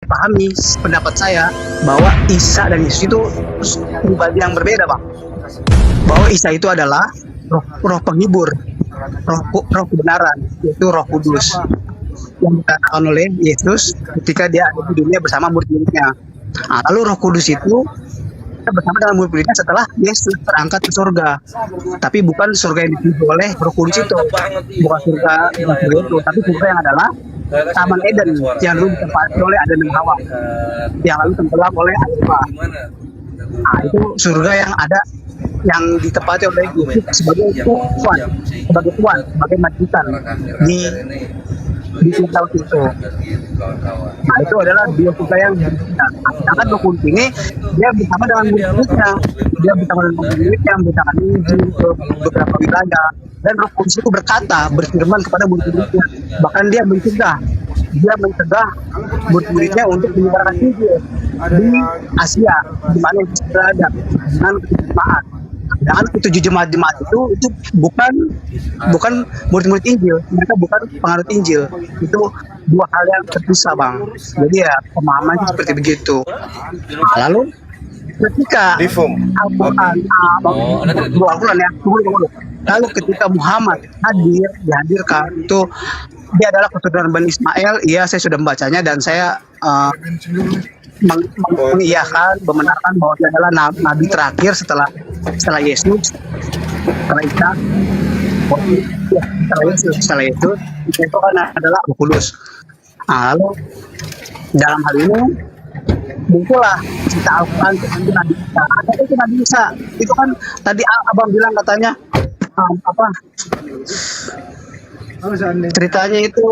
dipahami pendapat saya bahwa Isa dan Yesus itu pribadi yang berbeda, Bang. Bahwa Isa itu adalah roh penghibur, roh kebenaran, yaitu Roh Kudus yang dikatakan oleh Yesus ketika dia ada di dunia bersama murid-muridnya. Nah, lalu Roh Kudus itu bersama dengan murid-muridnya setelah Yesus terangkat ke surga. Tapi bukan surga yang dituju oleh Roh Kudus itu, bukan surga itu, tapi surga yang adalah Taman Eden yang dulu ditempati oleh Adam dan Hawa, yang lalu tenggelam oleh Eva. Nah, itu surga yang ada, yang ditempati oleh Yesus sebagai Tuhan, sebagai majikan di kitab itu. Nah, itu adalah dua surga yang berbeda. Sedangkan Roh Kudus ini dia bersama dengan murid-muridnya, dia bersama dengan murid-muridnya memberitakan Injil ke beberapa wilayah, dan Roh Kudus itu berkata, berfirman kepada murid-muridnya, bahkan dia mencegah murid-muridnya untuk menyebarkan Injil di Asia, di mana itu berada dengan jemaat. Dan ketujuh jemaat-jemaat itu bukan murid-murid Injil, mereka bukan penganut Injil. Itu dua hal yang terpisah, Bang. Jadi ya pemahamannya seperti begitu. Nah, lalu ketika Al-Quran, lalu ketika Muhammad dihadirkan, itu dia adalah keturunan Bani Ismail. Iya, saya sudah membacanya dan saya mengiyakan, membenarkan bahwa dia adalah nabi terakhir setelah Yesus, setelah Isa, setelah Yesus itu kan adalah Roh Kudus. Nah, lalu dalam hal ini muncullah cerita Al-Quran tentang Nabi Isa. Ada itu Nabi Isa, itu kan tadi abang bilang katanya ceritanya itu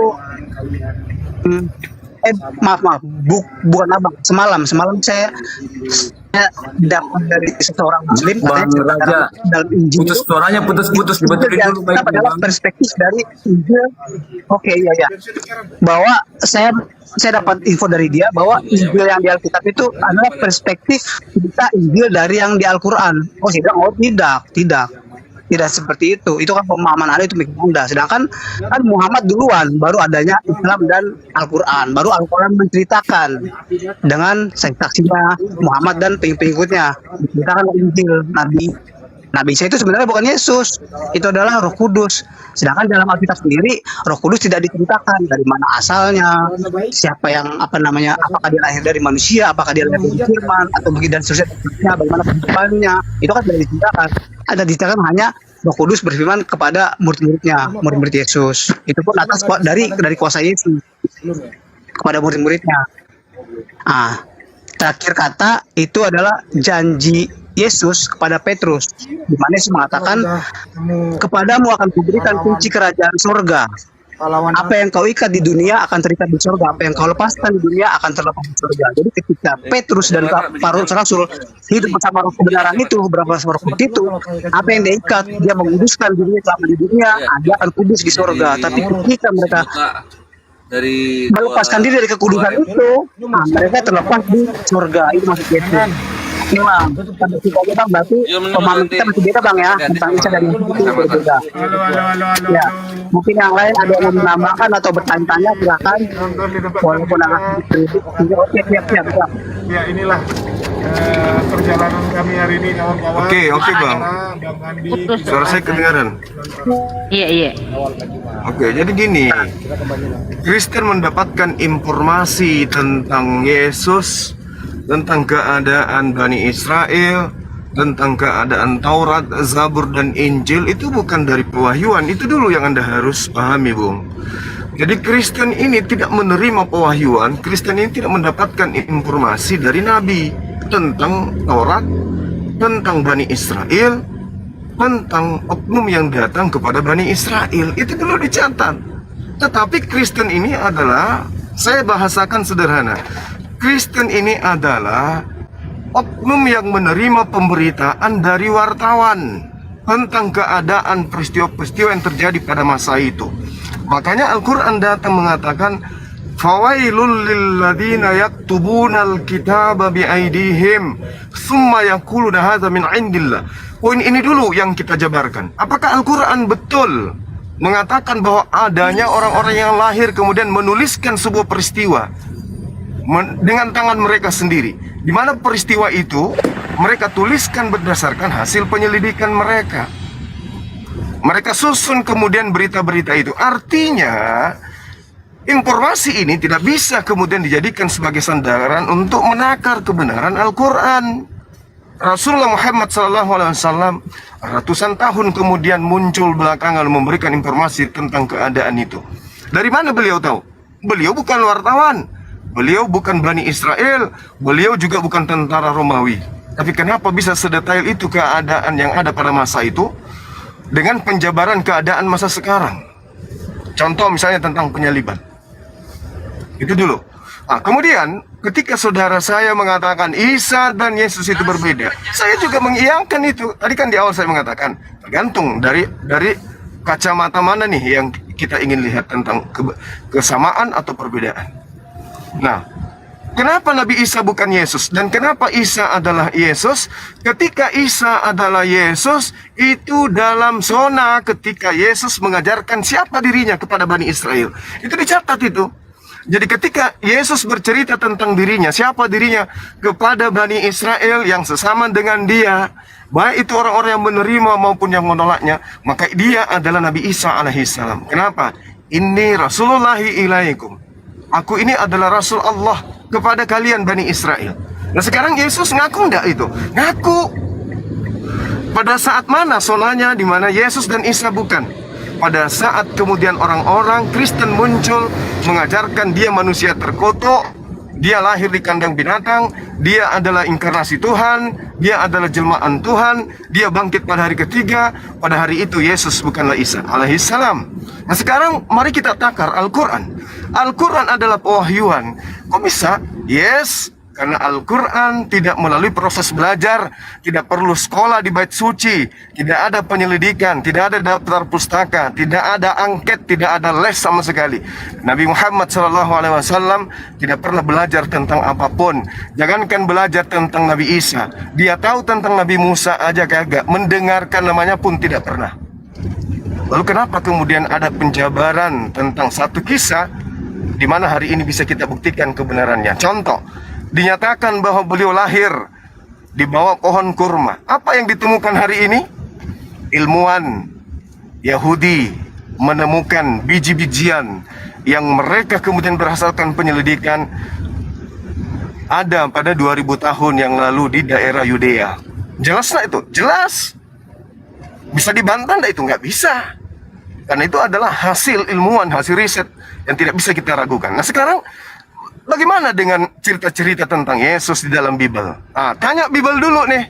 maaf bukan abang, semalam saya dapat dari seseorang Muslim katanya dalam Injil putus dulu baik adalah perspektif dari Injil. Oke, iya bahwa saya dapat info dari dia bahwa Injil yang di Alkitab itu adalah perspektif kita Injil dari yang di Al-Quran. Oh, saya bilang, oh tidak seperti itu. Itu kan pemahaman Anda, itu mikir Anda. Sedangkan kan Muhammad duluan, baru adanya Islam dan Al-Quran. Baru Al-Quran menceritakan dengan saksinya Muhammad dan pengikutnya. Menceritakan Injil Nabi Isa itu sebenarnya bukan Yesus, itu adalah Roh Kudus. Sedangkan dalam Alkitab sendiri Roh Kudus tidak diceritakan dari mana asalnya, siapa yang apakah dia lahir dari manusia, apakah dia lahir dari firman, atau begitu dan seterusnya, bagaimana kehidupannya. Itu kan tidak diceritakan. Ada diceritakan hanya Roh Kudus berfirman kepada murid-muridnya, murid-murid Yesus. Itu pun atas dari kuasa Yesus kepada murid-muridnya. Terakhir kata itu adalah janji Yesus kepada Petrus, di mana Yesus mengatakan, kepadamu akan kuberikan kunci kerajaan surga. Apa yang kau ikat di dunia akan terikat di surga, apa yang kau lepaskan di dunia akan terlepas di surga. Jadi ketika Petrus dan para rasul hidup bersama Roh kebenaran itu, bersama Roh Kudus itu, apa yang dia ikat, dia menguduskan dirinya selama di dunia, dia akan kudus di surga. Tapi ketika mereka melepaskan diri dari kekudusan itu, mereka terlepas di surga. Itu maksud Yesus. Bang, kita aja Bang, berarti pemahaman kita masih beda Bang ya, tentang Isa dan Yesus itu berbeda. Ya, mungkin yang lain ada yang menambahkan atau bertanya-tanya, silakan. Walaupun agak sedikit. Oke, siap. Ya, inilah perjalanan kami hari ini, kawan-kawan. Oke Bang. Suara saya kedengaran? Iya. Oke, jadi gini, Kristen mendapatkan informasi tentang Yesus, tentang keadaan Bani Israel, tentang keadaan Taurat, Zabur, dan Injil, itu bukan dari pewahyuan. Itu dulu yang Anda harus pahami, Bung. Jadi Kristen ini tidak menerima pewahyuan, Kristen ini tidak mendapatkan informasi dari Nabi tentang Taurat, tentang Bani Israel, tentang oknum yang datang kepada Bani Israel. Itu dulu dicatat. Tetapi Kristen ini adalah, saya bahasakan sederhana, Kristen ini adalah oknum yang menerima pemberitaan dari wartawan tentang keadaan peristiwa-peristiwa yang terjadi pada masa itu. Makanya Al-Quran datang mengatakan, fawailul lilladzina yaktubunal kitaba biaidihim summa yaquluna hadza min indillah. Poin ini dulu yang kita jabarkan. Apakah Al-Quran betul mengatakan bahwa adanya orang-orang yang lahir kemudian menuliskan sebuah peristiwa, dengan tangan mereka sendiri. Di mana peristiwa itu mereka tuliskan berdasarkan hasil penyelidikan mereka. Mereka susun kemudian berita-berita itu. Artinya informasi ini tidak bisa kemudian dijadikan sebagai sandaran untuk menakar kebenaran Al-Quran. Rasulullah Muhammad SAW ratusan tahun kemudian muncul belakangan memberikan informasi tentang keadaan itu. Dari mana beliau tahu? Beliau bukan wartawan, beliau bukan Bani Israel, beliau juga bukan tentara Romawi. Tapi kenapa bisa sedetail itu keadaan yang ada pada masa itu dengan penjabaran keadaan masa sekarang? Contoh misalnya tentang penyaliban. Itu dulu. Nah, kemudian ketika saudara saya mengatakan Isa dan Yesus itu berbeda, saya juga mengiyakan itu. Tadi kan di awal saya mengatakan tergantung dari kacamata mana nih yang kita ingin lihat tentang kesamaan atau perbedaan. Nah, kenapa Nabi Isa bukan Yesus dan kenapa Isa adalah Yesus? Ketika Isa adalah Yesus, itu dalam zona ketika Yesus mengajarkan siapa dirinya kepada Bani Israel. Itu dicatat itu. Jadi ketika Yesus bercerita tentang dirinya, siapa dirinya kepada Bani Israel yang sesama dengan dia, baik itu orang-orang yang menerima maupun yang menolaknya, maka dia adalah Nabi Isa alaihissalam. Kenapa? Inni rasulullahi ilaikum. Aku ini adalah Rasul Allah kepada kalian Bani Israel. Nah sekarang Yesus ngaku enggak itu? Ngaku. Pada saat mana sonanya di mana Yesus dan Isa bukan? Pada saat kemudian orang-orang Kristen muncul mengajarkan dia manusia terkutuk, dia lahir di kandang binatang, dia adalah inkarnasi Tuhan, dia adalah jelmaan Tuhan, dia bangkit pada hari ketiga, pada hari itu Yesus bukanlah Isa alaihissalam. Nah sekarang mari kita takar Al-Quran. Al-Quran adalah pewahyuan. Kok bisa? Yes, karena Al-Quran tidak melalui proses belajar, tidak perlu sekolah di bait suci, tidak ada penyelidikan, tidak ada daftar pustaka, tidak ada angket, tidak ada les sama sekali. Nabi Muhammad SAW tidak pernah belajar tentang apapun. Jangankan belajar tentang Nabi Isa, dia tahu tentang Nabi Musa aja kagak, mendengarkan namanya pun tidak pernah. Lalu kenapa kemudian ada penjabaran tentang satu kisah di mana hari ini bisa kita buktikan kebenarannya? Contoh, dinyatakan bahwa beliau lahir di bawah pohon kurma. Apa yang ditemukan hari ini? Ilmuwan Yahudi menemukan biji-bijian yang mereka kemudian berhasilkan penyelidikan ada pada 2000 tahun yang lalu di daerah Yudea. Jelas nggak itu? Jelas. Bisa dibantah nggak itu? Nggak bisa. Karena itu adalah hasil ilmuwan, hasil riset yang tidak bisa kita ragukan. Nah sekarang bagaimana dengan cerita-cerita tentang Yesus di dalam Bible? Tanya Bible dulu nih.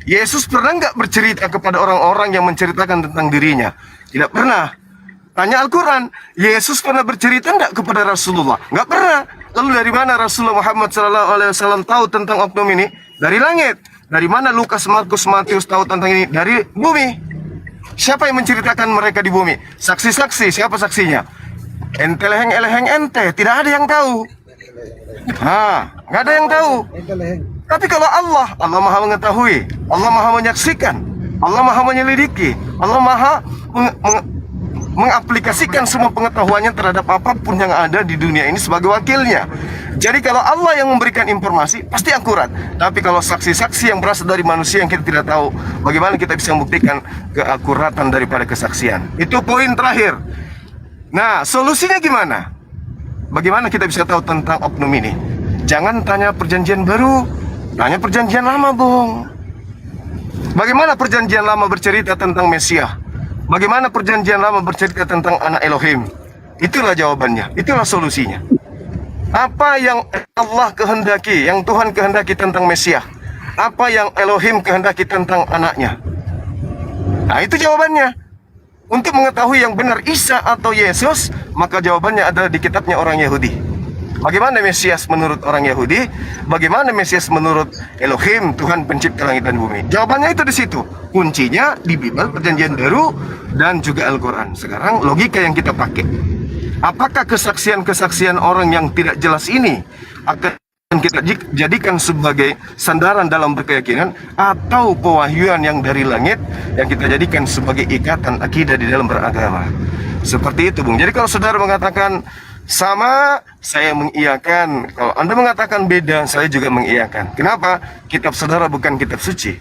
Yesus pernah nggak bercerita kepada orang-orang yang menceritakan tentang dirinya? Tidak pernah. Tanya Al-Quran. Yesus pernah bercerita nggak kepada Rasulullah? Nggak pernah. Lalu dari mana Rasulullah Muhammad SAW tahu tentang oknum ini? Dari langit. Dari mana Lukas, Markus, Matius tahu tentang ini? Dari bumi. Siapa yang menceritakan mereka di bumi? Saksi-saksi. Siapa saksinya? Ente leheng-eleheng ente. Tidak ada yang tahu. Nggak ada yang tahu. Tapi kalau Allah maha mengetahui, Allah maha menyaksikan, Allah maha menyelidiki, Allah maha mengaplikasikan semua pengetahuannya terhadap apapun yang ada di dunia ini sebagai wakilnya. Jadi kalau Allah yang memberikan informasi pasti akurat. Tapi kalau saksi-saksi yang berasal dari manusia yang kita tidak tahu, bagaimana kita bisa membuktikan keakuratan daripada kesaksian? Itu poin terakhir. Nah, solusinya gimana? Bagaimana kita bisa tahu tentang oknum ini? Jangan tanya perjanjian baru, tanya perjanjian lama, Bung. Bagaimana perjanjian lama bercerita tentang Mesias? Bagaimana perjanjian lama bercerita tentang anak Elohim? Itulah jawabannya, itulah solusinya. Apa yang Allah kehendaki, yang Tuhan kehendaki tentang Mesias? Apa yang Elohim kehendaki tentang anaknya? Nah, itu jawabannya. Untuk mengetahui yang benar Isa atau Yesus, maka jawabannya adalah di kitabnya orang Yahudi. Bagaimana Mesias menurut orang Yahudi? Bagaimana Mesias menurut Elohim, Tuhan pencipta langit dan bumi? Jawabannya itu di situ. Kuncinya di Bible, Perjanjian Baru, dan juga Al-Quran. Sekarang logika yang kita pakai. Apakah kesaksian-kesaksian orang yang tidak jelas ini akan kita jadikan sebagai sandaran dalam berkeyakinan, atau pewahyuan yang dari langit yang kita jadikan sebagai ikatan akidah di dalam beragama? Seperti itu, Bung. Jadi kalau saudara mengatakan Sama, saya mengiyakan. Kalau Anda mengatakan beda, saya juga mengiyakan. Kenapa? Kitab saudara bukan kitab suci.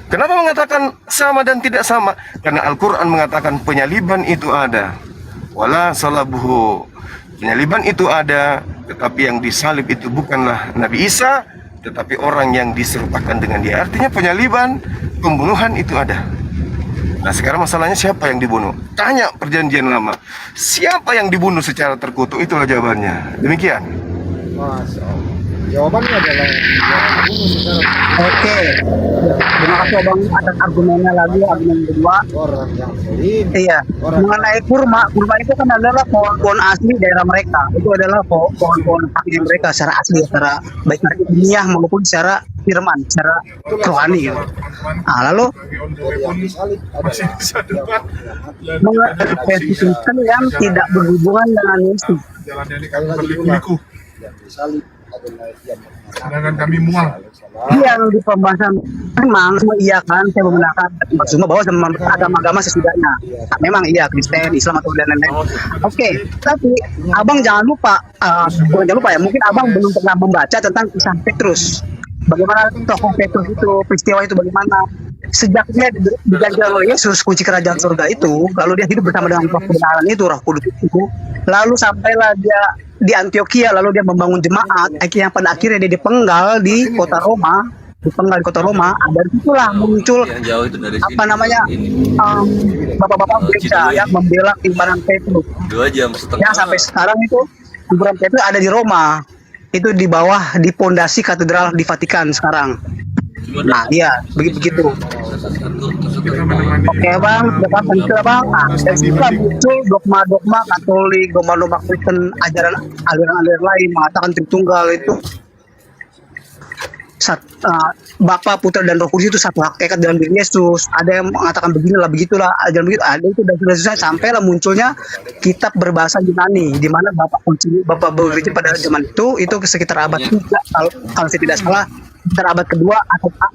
Kenapa mengatakan sama dan tidak sama? Karena Al-Quran mengatakan penyaliban itu ada. Wala salabuhu. Penyaliban itu ada, tetapi yang disalib itu bukanlah Nabi Isa, tetapi orang yang diserupakan dengan dia. Artinya penyaliban, pembunuhan itu ada. Nah sekarang masalahnya siapa yang dibunuh? Tanya perjanjian lama. Siapa yang dibunuh secara terkutuk? Itulah jawabannya. Demikian. Masya Allah. Jawabannya adalah Oke. Terima kasih Abang atas argumennya lagi, argumen kedua. orang yang selim. Iya, mengenai kurma itu kan adalah pohon-pohon asli daerah mereka. Itu adalah pohon-pohon asli mereka secara asli, secara baik secara ilmiah maupun secara firman, secara rohani. Gitu. Nah, lalu masih bisa debat. mengenai Kristen yang tidak berhubungan dengan Yesus. Jalannya ini kami berliku-liku, Yang disalib adalah yang sedangkan kami mual. Yang di pembahasan memang iya kan saya menggunakan semua bahwa sama agama-agama sesudahnya. Nah, memang iya Kristen, Islam atau dan lain-lain. Oke, tapi Abang jangan lupa, bukan jangan lupa ya, mungkin Abang belum pernah membaca tentang kisah Petrus. Bagaimana tokoh Petrus itu, peristiwa itu bagaimana sejak dia dijanjikan oleh Yesus kunci kerajaan surga itu, lalu dia hidup bersama dengan roh kebenaran itu, roh kudus itu, lalu sampailah dia di Antioquia, lalu dia membangun jemaat, yang pada akhirnya dia dipenggal di kota Roma, dari situlah muncul apa namanya bapak-bapak gereja yang membela keimanan Petrus. 2 jam setengah. Ya sampai sekarang itu kuburan Petrus ada di Roma, itu di bawah di pondasi katedral di Vatikan sekarang. Nah iya begitu. Kita menemani Oke bang, dapat pensil bang. Nah, dan setelah muncul dogma-dogma Katolik, dogma-dogma Kristen, aliran-aliran lain mengatakan Tritunggal itu Bapa, Putra dan Roh Kudus itu satu hakikat dalam diri Yesus. Ada yang mengatakan beginilah, begitulah, ajaran begitu. Ada itu dan sudah sampailah munculnya kitab berbahasa Yunani, di mana Bapak bekerja pada zaman itu sekitar abad 3 kalau saya tidak salah, sekitar abad kedua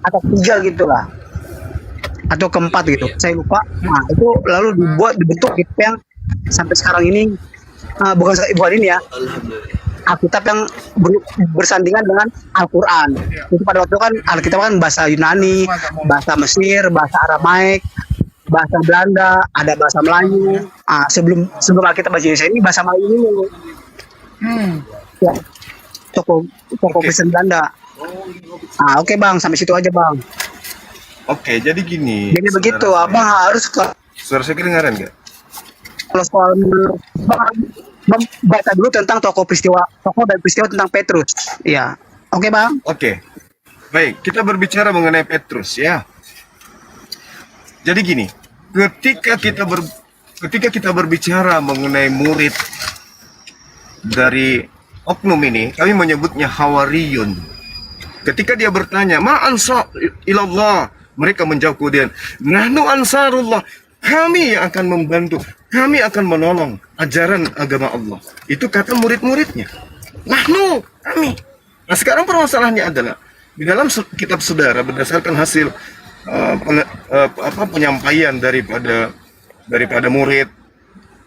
atau 3 gitulah. Atau keempat gitu, saya lupa. Nah itu lalu dibentuk gitu yang sampai sekarang ini bukan ini ya, Alkitab yang bersandingan dengan Al-Quran. Itu pada waktu kan Alkitab kan bahasa Yunani, bahasa Mesir, bahasa Aramaik, bahasa Belanda, ada bahasa Melayu. Sebelum Alkitab bahasa Indonesia ini bahasa Melayu ini. Ya, toko Kristen Belanda. Oke bang, sampai situ aja bang. Oke, jadi gini. Jadi begitu, abang harus Suara saya kedengaran nggak? kalau soal membaca dulu tentang tokoh dan peristiwa tentang Petrus. Ya, oke bang. Oke, baik. Kita berbicara mengenai Petrus ya. Jadi gini, ketika kita berbicara mengenai murid dari oknum ini, kami menyebutnya Hawariyun. Ketika dia bertanya, "Ma ansar ilallah?" Mereka menjawab kemudian, "Nahnu ansarullah." Kami yang akan membantu, kami akan menolong ajaran agama Allah. Itu kata murid-muridnya. Nahnu, kami. Nah sekarang permasalahannya adalah di dalam kitab saudara berdasarkan hasil penyampaian daripada murid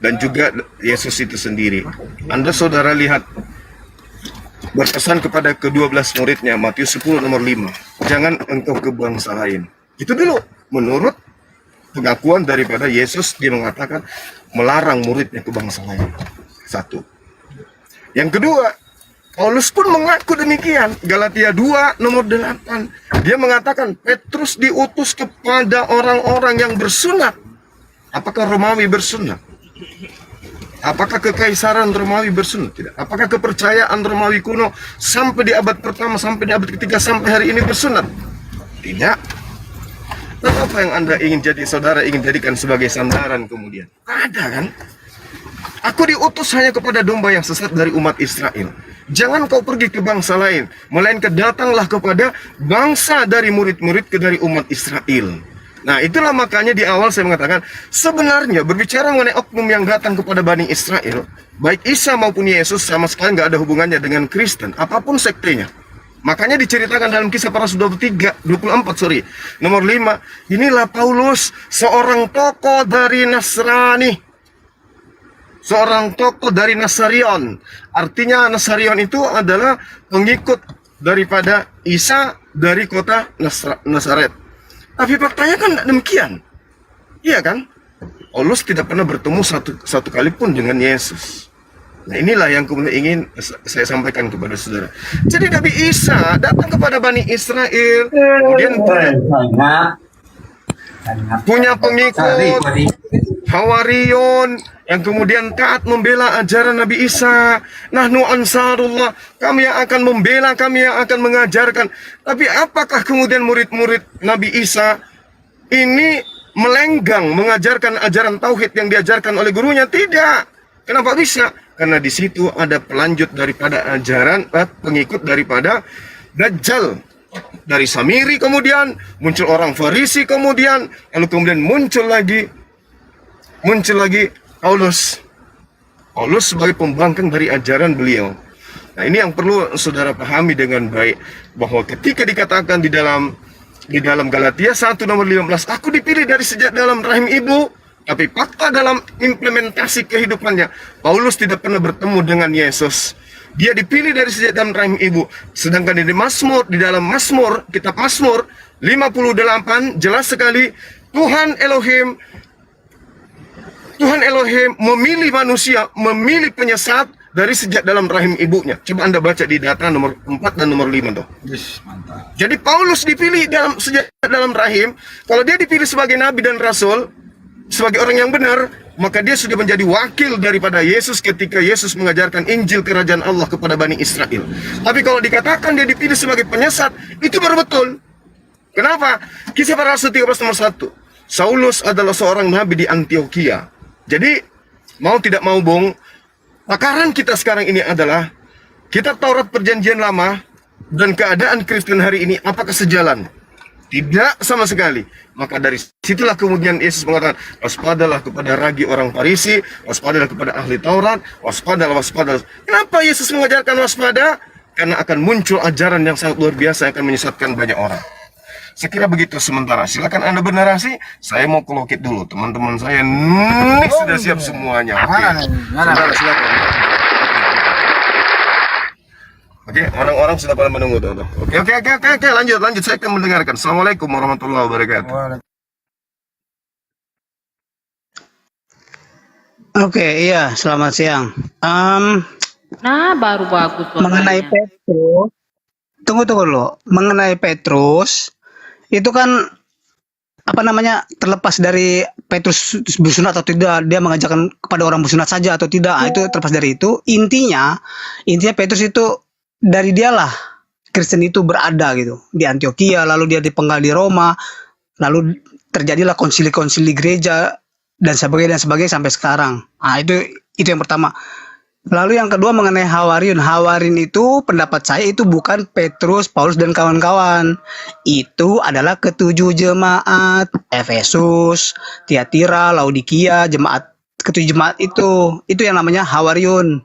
dan juga Yesus itu sendiri. Anda saudara lihat berpesan kepada ke-12 muridnya, Matius 10 nomor 5. Jangan engkau ke bangsa lain. Itu dulu menurut pengakuan daripada Yesus, dia mengatakan melarang muridnya ke bangsa lain. Satu. Yang kedua, Paulus pun mengaku demikian. Galatia 2 nomor 8. Dia mengatakan Petrus diutus kepada orang-orang yang bersunat. Apakah Romawi bersunat? Apakah kekaisaran Romawi bersunat? Tidak. Apakah kepercayaan Romawi kuno sampai di abad pertama, sampai di abad ketiga, sampai hari ini bersunat? Tidak. Lalu apa yang Anda saudara ingin jadikan sebagai sandaran kemudian? Ada kan? Aku diutus hanya kepada domba yang sesat dari umat Israel. Jangan kau pergi ke bangsa lain, melainkan datanglah kepada bangsa dari murid-murid dari umat Israel. Nah itulah makanya di awal saya mengatakan, sebenarnya berbicara mengenai oknum yang datang kepada Bani Israel, baik Isa maupun Yesus sama sekali nggak ada hubungannya dengan Kristen, apapun sektenya. Makanya diceritakan dalam Kisah Para Rasul 24 nomor 5. Inilah Paulus, seorang tokoh dari Nasrani. seorang tokoh dari Nasarion. Artinya Nasarion itu adalah pengikut daripada Isa dari kota Nazaret. Tapi faktanya kan tidak demikian. Iya kan? Paulus tidak pernah bertemu satu kali pun dengan Yesus. Nah inilah yang kemudian ingin saya sampaikan kepada saudara. Jadi Nabi Isa datang kepada Bani Israel, kemudian punya pengikut Hawarion yang kemudian taat membela ajaran Nabi Isa. Nahnu ansarullah, kami yang akan membela, kami yang akan mengajarkan. Tapi apakah kemudian murid-murid Nabi Isa ini melenggang mengajarkan ajaran tauhid yang diajarkan oleh gurunya? Tidak. Kenapa bisa? Karena di situ ada pelanjut daripada ajaran pengikut daripada Dajjal. Dari Samiri kemudian muncul orang Farisi, kemudian lalu kemudian muncul lagi Paulus sebagai pembangkang dari ajaran beliau. Nah ini yang perlu saudara pahami dengan baik, bahwa ketika dikatakan di dalam Galatia 1 nomor 15, aku dipilih dari sejak dalam rahim ibu, tapi fakta dalam implementasi kehidupannya, Paulus tidak pernah bertemu dengan Yesus. Dia dipilih dari sejak dalam rahim ibu. Sedangkan di dalam Mazmur, kitab Mazmur 58 jelas sekali Tuhan Elohim memilih manusia, memilih penyesat dari sejak dalam rahim ibunya. Coba Anda baca di data nomor 4 dan nomor 5 tuh. Yes, mantap. Jadi Paulus dipilih sejak dalam rahim. Kalau dia dipilih sebagai nabi dan rasul, sebagai orang yang benar, maka dia sudah menjadi wakil daripada Yesus ketika Yesus mengajarkan Injil Kerajaan Allah kepada Bani Israel. Tapi kalau dikatakan dia dipilih sebagai penyesat, itu baru betul. Kenapa? Kisah Para Rasul 13 nomor 1. Saulus adalah seorang nabi di Antioquia. Jadi, mau tidak mau bung, takaran kita sekarang ini adalah kitab Taurat Perjanjian Lama dan keadaan Kristen hari ini apakah sejalan? Tidak sama sekali. Maka dari situlah kemudian Yesus mengatakan, waspadalah kepada ragi orang Farisi, waspadalah kepada ahli Taurat, waspadalah. Kenapa Yesus mengajarkan waspada? Karena akan muncul ajaran yang sangat luar biasa yang akan menyesatkan banyak orang. Saya kira begitu sementara. Silakan Anda bernarasi. Saya mau kelokit dulu. Teman-teman saya sudah siap semuanya. Oke. Saudara, silakan. Oke, orang-orang sudah pada menunggu tuh. Oke, lanjut. Saya akan mendengarkan. Assalamualaikum warahmatullahi wabarakatuh. Oke, iya, selamat siang. Nah, baru bagus Mengenai suaranya. Petrus, tunggu dulu. Mengenai Petrus, itu kan apa namanya, terlepas dari Petrus bersunat atau tidak, dia mengajarkan kepada orang bersunat saja atau tidak, itu terlepas dari itu. Intinya Petrus itu dari dialah Kristen itu berada gitu di Antioquia, lalu dia dipenggal di Roma, lalu terjadilah konsili-konsili gereja dan sebagainya sampai sekarang. Nah, itu yang pertama. Lalu yang kedua mengenai Hawarion. Hawarion itu pendapat saya itu bukan Petrus, Paulus dan kawan-kawan. Itu adalah ketujuh jemaat, Efesus, Tiatira, Laodikia, ketujuh jemaat itu yang namanya Hawarion.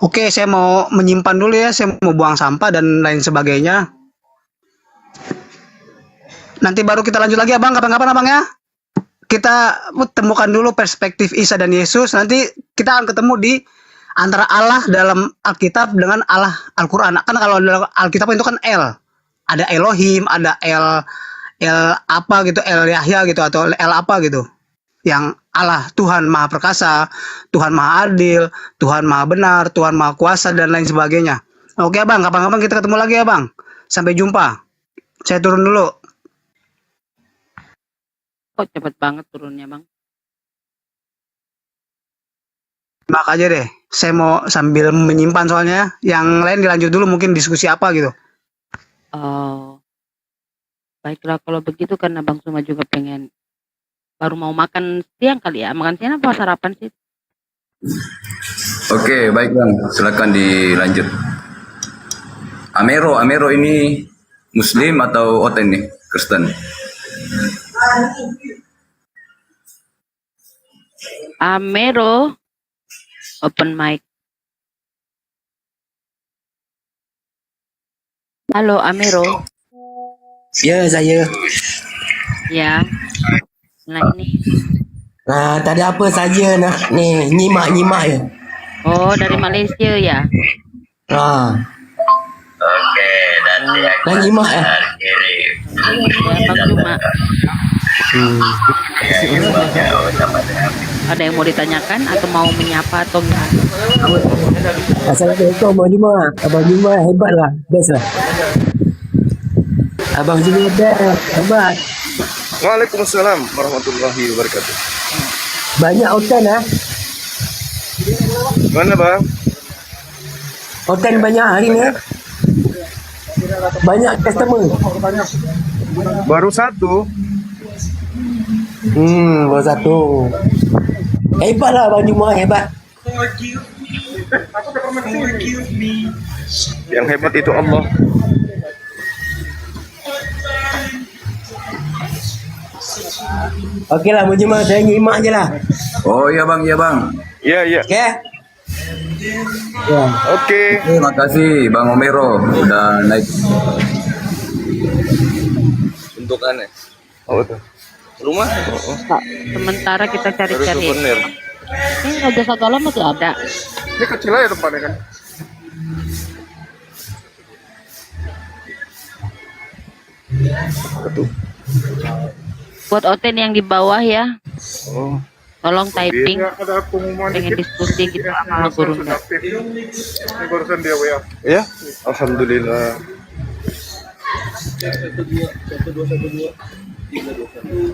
Oke, saya mau menyimpan dulu ya, saya mau buang sampah dan lain sebagainya. Nanti baru kita lanjut lagi abang, kapan-kapan abang ya. Kita temukan dulu perspektif Isa dan Yesus. Nanti kita akan ketemu di antara Allah dalam Alkitab dengan Allah Al-Quran. Kan kalau dalam Alkitab itu kan El. Ada Elohim, ada El apa gitu, El Yahya gitu, atau El apa gitu. Yang Allah, Tuhan Maha Perkasa, Tuhan Maha Adil, Tuhan Maha Benar, Tuhan Maha Kuasa, dan lain sebagainya. Oke abang, kapan-kapan kita ketemu lagi ya bang. Sampai jumpa. Saya turun dulu. Kok cepet banget turunnya, Bang? Mak aja deh. Saya mau sambil menyimpan soalnya. Yang lain dilanjut dulu, mungkin diskusi apa gitu. Oh, baiklah kalau begitu, karena Bang Suma juga pengen baru mau makan siang kali ya. Makan siang apa sarapan sih? Oke, baik Bang. Silakan dilanjut. Amero ini Muslim atau Oten nih? Kristen? Amero, open mic. Halo Amero. Ya, saya. Ya. Nah ini Nah, tadi apa saja nah nih nyimak ya. Oh, dari Malaysia ya. Nah, dan nyimak ya. Ya, Bang Juma. Ada yang mau ditanyakan atau mau menyapa atau gimana? Assalamualaikum Abang Juma. Abang Juma hebat lah, best lah. Abang Juma best, hebat. Waalaikumsalam warahmatullahi wabarakatuh. Banyak hotel ah. Mana bang? Hotel banyak hari ni. Banyak customer. Baru satu. Baru satu. Hebat lah Abang Juma, hebat. Yang hebat itu Allah. Okey lah Abang Juma, saya nyimak je lah. Oh iya bang, iya bang. Iya iya. Okey. Ya. Oke. Terima kasih Bang Omero udah naik. Untuk aneh. Oh itu. Rumah? Pak, sementara kita cari-cari. Souvenir. Ini Raja Sagala masih ada. Ini kecil aja tempatnya kan. Buat Oten yang di bawah ya. Oh. Tolong typing. Ya, ada pengumuman Pengen dikit. diskusi gitu sama guru Sudah aktif. Ini barusan dia WA. Ya, alhamdulillah.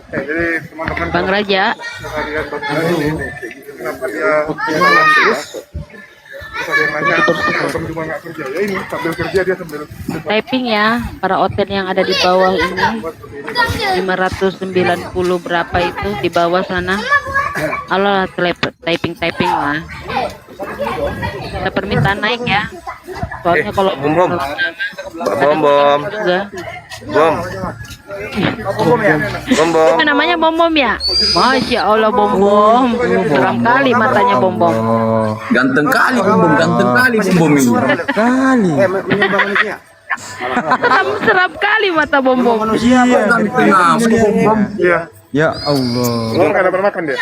Jadi teman-teman Bang Raja. sekalian bantuan ini. Kenapa dia terus? Terus ada yang nanya, teman cuma nggak kerja. Ya ini sambil kerja dia sambil Typing ya, para Oten yang ada di bawah ini. 590 berapa itu di bawah sana. Allah typing lah. Ada permintaan naik ya. Soalnya kalau Bom bom. Bom bom. juga. Bom. Bom bom. Apa namanya Bom Bom ya? Masya Allah Bom Bom. Seram kali matanya Bom Bom. Oh, ganteng kali Bom, ganteng kali Bom ini. Kali. Seram kali mata Bom Bom. Ganteng Bom. Iya. Ya Allah. Belum ada makan dia.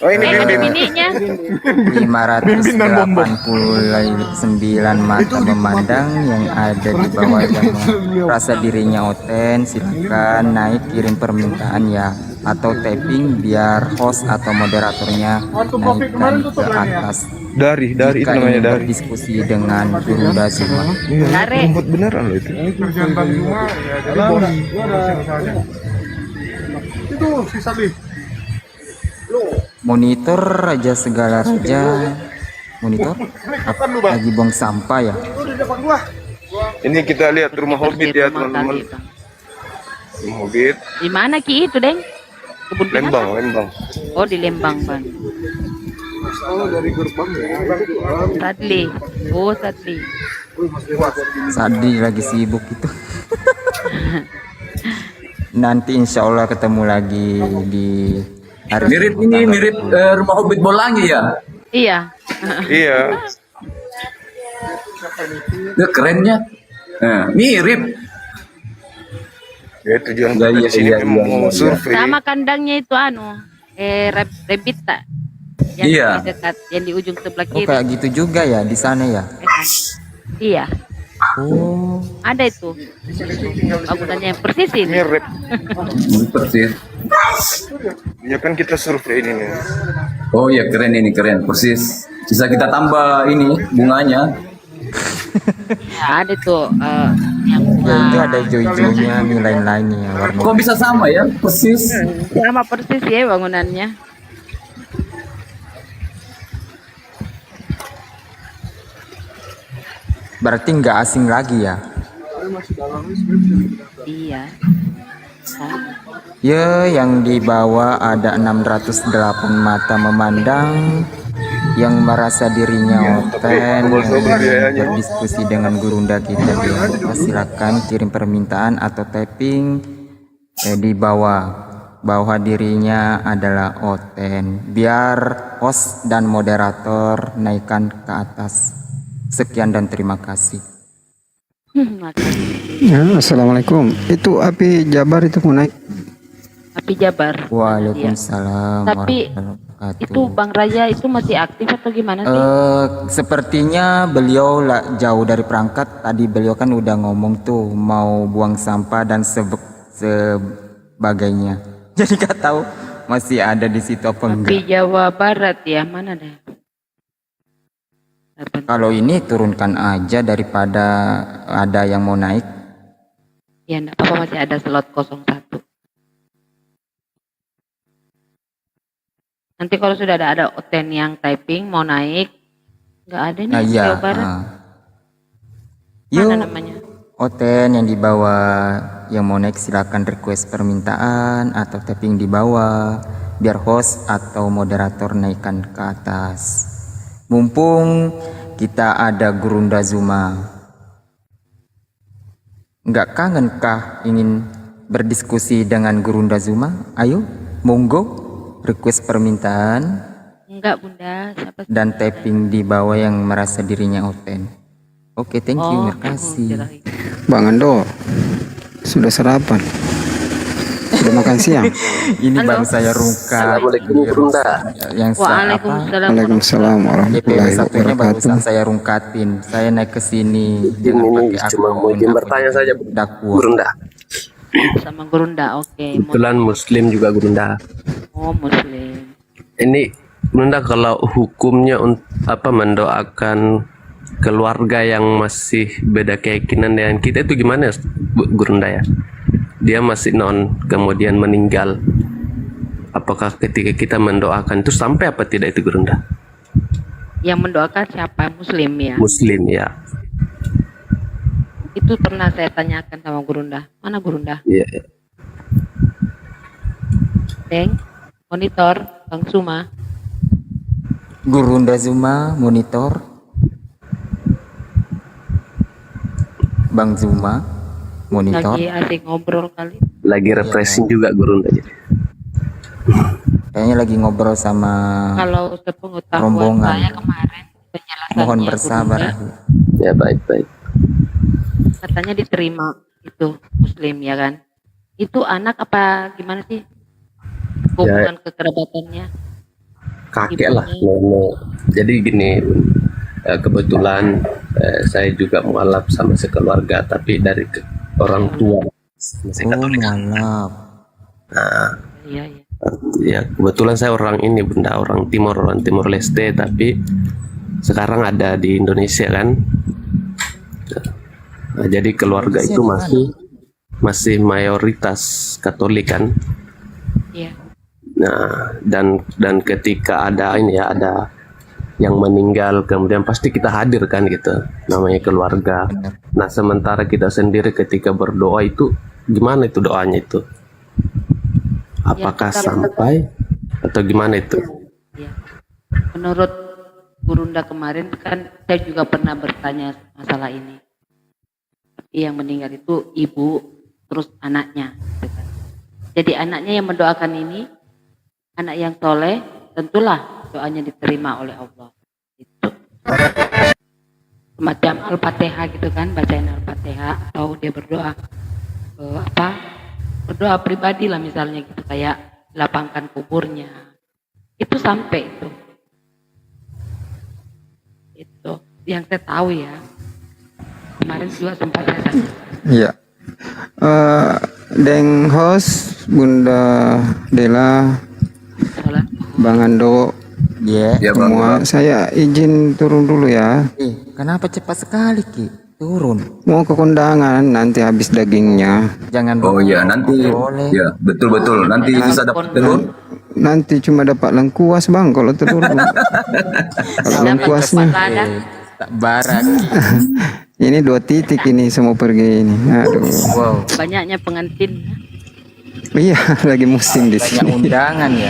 Oh ini Ada Bim. bininya. 589 mata memandang yang ada di bawah yang merasa dirinya Oten, silakan naik kirim permintaan ya, atau tapping biar host atau moderatornya naikkan ke atas. Dari itu Jika namanya ingin dari. berdiskusi dengan Guru Dazima. Dare. Rumput beneran loh itu. Kerjaan Bang Juma ya jadi bola. Usahanya. Itu si Sali. Monitor Raja Segala Raja. Monitor lagi buang sampah ya. Ini kita lihat rumah hobbit ya Rumah teman-teman. tadi, Bang. Rumah hobbit. Di mana Ki itu, Deng? Kebun binatang? Lembang. Oh, di Lembang, Bang. Oh dari gerbang ya. Sadli. Oh, Sadli. Sadi lagi sibuk itu. Nanti insya Allah ketemu lagi di hari Mirip ini, mirip rumah Hobbit Bolangi ya. Iya. Iya. Ya, kerennya. Mirip. Ya tujuan Ya, kita iya, di sini iya, memang iya, mau iya. survei. Sama kandangnya itu rabbit tak? Yang Iya. di dekat, yang di ujung sebelah Oh kiri. kayak gitu juga ya di sana ya. Iya. Oh Ada itu. Bangunannya yang persis ini. Mirip. Persis. Ya kan kita survei ini nih. Oh iya, keren ini, keren. Persis. Bisa kita tambah ini bunganya. Ya, ada tuh yang ya itu bunga. ada hijau-hijaunya nih lain-lainnya warna. Kok bisa sama ya? Persis. Sama persis ya bangunannya. Berarti nggak asing lagi ya. Iya. Ya, yang di bawah ada 608 mata memandang yang merasa dirinya Oten, yang berdiskusi dengan gurunda kita di atas. Silakan kirim permintaan atau tapping di bawah dirinya adalah Oten. Biar host dan moderator naikkan ke atas. Sekian dan terima kasih. Makasih. Ya, Assalamualaikum. Itu api Jabar itu mau naik. Tapi di Jabar. Dia. Waalaikumsalam Tapi warahmatullahi itu wabarakatuh. Bang Raja itu masih aktif atau gimana sih? Sepertinya beliau jauh dari perangkat. Tadi beliau kan udah ngomong tuh mau buang sampah dan sebagainya. Jadi gak tahu masih ada di situ apa Di enggak. Jawa Barat ya, mana deh? Kalau ini turunkan aja daripada ada yang mau naik. Ya enggak apa-apa, masih ada slot 01. Nanti kalau sudah ada Oten yang typing mau naik, nggak ada nih Nah, di iya. Jawa Barat. Mana Yuk, namanya? Oten yang di bawah yang mau naik silakan request permintaan atau tapping di bawah biar host atau moderator naikkan ke atas. Mumpung kita ada Gurunda Zuma. Nggak kangenkah ingin berdiskusi dengan Gurunda Zuma? Ayo, monggo request permintaan Enggak Bunda, siapa sih? dan tapping di bawah yang merasa dirinya Oten. Oke, thank you, makasih. Bang Ando, sudah sarapan? Sudah makan siang? Ini baru saya rungkap. Assalamualaikum, Bunda. Yang Waalaikumsalam. Waalaikumsalam DP warahmatullahi satunya wabarakatuh. barusan saya rungkatin. Saya naik ke sini dengan Ini pakai cuma mau izin bertanya saja, dakwah. Gurunda. Sama Gurunda, oke. Kebetulan Muslim juga Gurunda. Oh Muslim. Ini Gurunda, kalau hukumnya mendoakan keluarga yang masih beda keyakinan dengan kita itu gimana Gurunda ya? Dia masih non kemudian meninggal. Apakah ketika kita mendoakan itu sampai apa tidak itu Gurunda? Yang mendoakan siapa? Muslim ya. Muslim ya. Itu pernah saya tanyakan sama Gurunda. Mana Gurunda? Iya. Deng, monitor, Bang Suma. Gurunda Zuma monitor. Bang Zuma monitor. Lagi asik ngobrol kali. Lagi refreshing juga Gurunda. Kayaknya lagi ngobrol sama Kalau sepengetahuan rombongan. saya kemarin penjelasannya Mohon bersabar. Gurunda, Ya baik-baik. katanya diterima itu Muslim ya kan? Itu anak apa gimana sih? Hubungan kekerabatannya? Kakek lah, nenek. Jadi gini, kebetulan saya juga mualaf sama sekeluarga, tapi dari orang tua masih Oh, Katolik. malap. Nah, Iya, iya. ya kebetulan saya orang ini Bunda, orang Timor Leste, tapi sekarang ada di Indonesia kan. Nah, jadi keluarga itu masih mayoritas Katolik kan. Iya. Nah, dan ketika ada ada yang meninggal, kemudian pasti kita hadir kan gitu, namanya keluarga. Nah, sementara kita sendiri ketika berdoa itu gimana itu doanya itu? Apakah sampai atau gimana itu? Ya. Menurut Gurunda kemarin kan saya juga pernah bertanya masalah ini. Yang meninggal itu ibu, terus anaknya. Gitu kan. Jadi anaknya yang mendoakan ini, anak yang soleh, tentulah doanya diterima oleh Allah. Itu semacam Al-Fatihah gitu kan, bacain Al-Fatihah atau dia berdoa berdoa pribadi lah misalnya gitu, kayak lapangkan kuburnya. Itu sampai itu yang saya tahu ya. Kemarin juga sempat saya tanya. Iya. Deng host, Bunda Dela, Bang Ando, Ya. Ya bang. semua. Saya izin turun dulu ya. Kenapa cepat sekali Ki? Turun. Mau ke kondangan nanti habis dagingnya. Jangan Oh dulu. iya nanti. Boleh. Ya betul. Nanti bisa dapat telur. Nanti cuma dapat lengkuas bang kalau telur. Kalau lengkuasnya. Tak barak. Ini 2 titik ini semua pergi ini. Aduh. Wow. Banyaknya pengantin. Iya lagi musim di Banyak sini. undangan ya.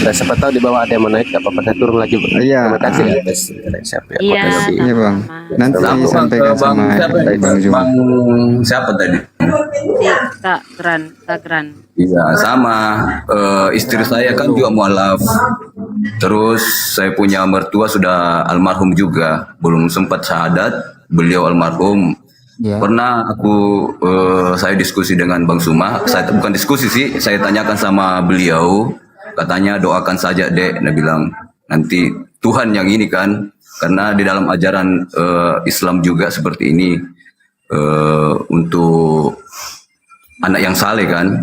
Nah, siapa tahu di bawah ada yang mau naik, apa-apa saya turun lagi. Iya. Terima kasih ya atas siapa ya. Iya. potensi. Iya bang. Nanti Sama sampaikan ke bang sama siapa tadi? Bang Zuma. Bang siapa tadi? Si Sagran. Iya sama. Istri saya kan juga mualaf. Terus saya punya mertua sudah almarhum juga. Belum sempat syahadat. Beliau almarhum. Ya. Pernah saya diskusi dengan Bang Suma, saya bukan diskusi sih, saya tanyakan sama beliau, katanya doakan saja Dek, dia bilang nanti Tuhan yang ini kan, karena di dalam ajaran Islam juga seperti ini untuk anak yang saleh kan,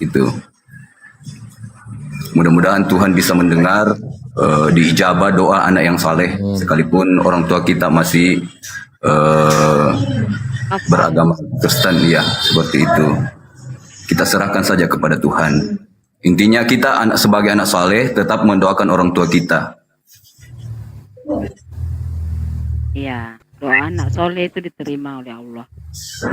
itu. Mudah-mudahan Tuhan bisa mendengar diijabah doa anak yang saleh, sekalipun orang tua kita masih beragama Kristen, ya seperti itu. Kita serahkan saja kepada Tuhan. Intinya kita sebagai anak saleh tetap mendoakan orang tua kita. Iya, doa anak soleh itu diterima oleh Allah.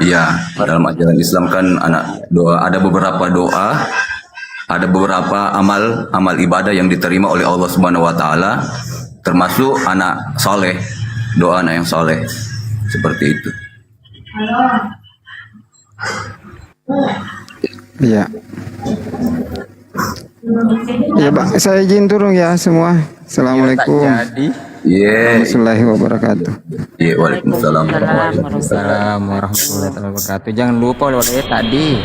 Iya, dalam ajaran Islam kan ada beberapa doa, ada beberapa amal ibadah yang diterima oleh Allah Subhanahu wa taala, termasuk anak saleh, doa anak yang saleh. Seperti itu. Iya. Ya, Bang, saya izin turun ya semua. Assalamualaikum warahmatullahi wabarakatuh. Iya, waalaikumsalam. Waalaikumsalam warahmatullahi wabarakatuh. Jangan lupa oleh tadi